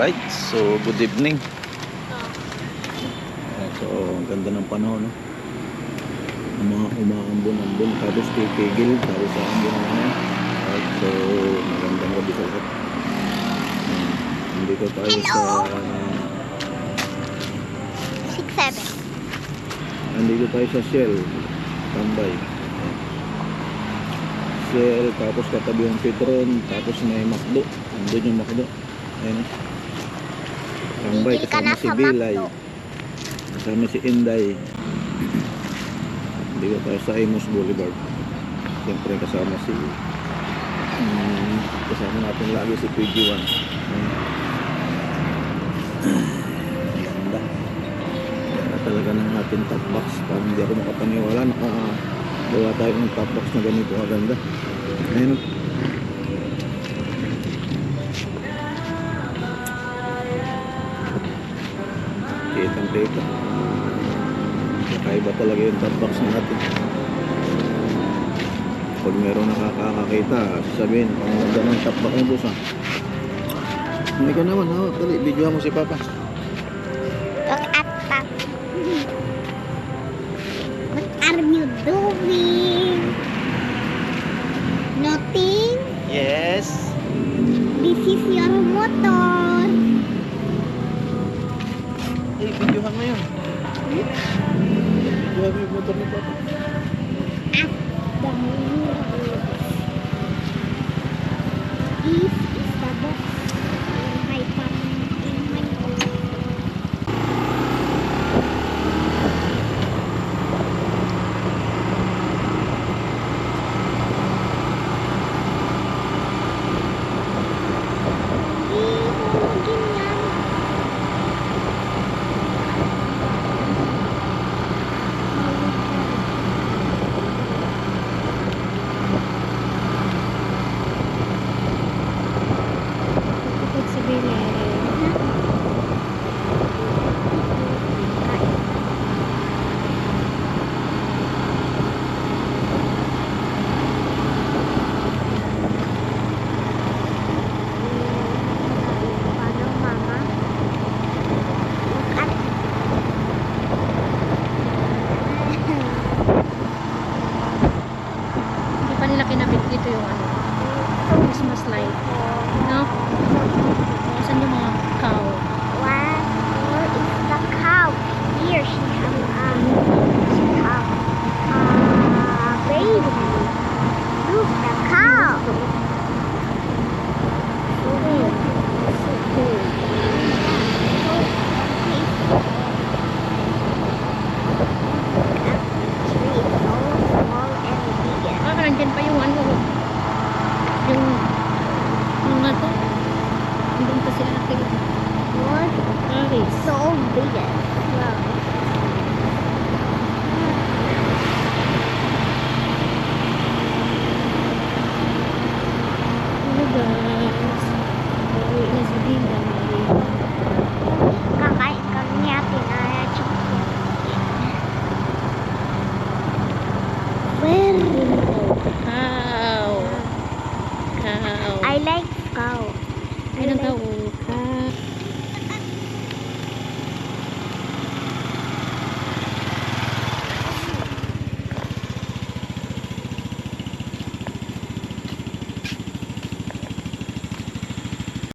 Alright, so good evening. So ang ganda ng panahon, no? Ang mga umaambon-ambon, tapos titigil, tapos sa ambon naman. Alright, so magandang gabi sa lahat. Nandito tayo sa 6-7. nandito tayo sa Shell tambay. Shell, tapos katabi yung Petron, tapos may McDo, nandun yung McDo. Ayun, tambay Bibili ka kasama na si sa Bilay, McDo. kasama si Inday. Dito tayo sa Imus Boulevard. Siyempre kasama si kasama natin lagi si PG1. Ganda. Ganda talaga ng ating top box. Parang hindi ako makapaniwala, nakagawa tayo ng top box na ganito kaganda. Ayun, kitang-kita. Kakaiba talaga yung top box natin. Pag meron nakakakita, sasabihin, ang ganda ng top box ng boss, ha? Hindi ka naman, ha? Dali, videohan mo si Papa. Look at that. What are you doing? Nothing? Yes. This is your motor. Eh, videohan mo yun. Videohan mo yung motor ni Papa. At the mirror. This is the box in my kinabit dito yung Christmas light, no? Saan yung mga cow? Where is the cow? Here she has baby. Look, the cow. Nandyan pa yung yung mga to. Nandun pa si ate. What? Aris. So big. Wow. Hello guys. Uwi na si Dinda. Kakain kami natin na chocolate. Where? Cow. Cow. I like cow. Ay, ng cow.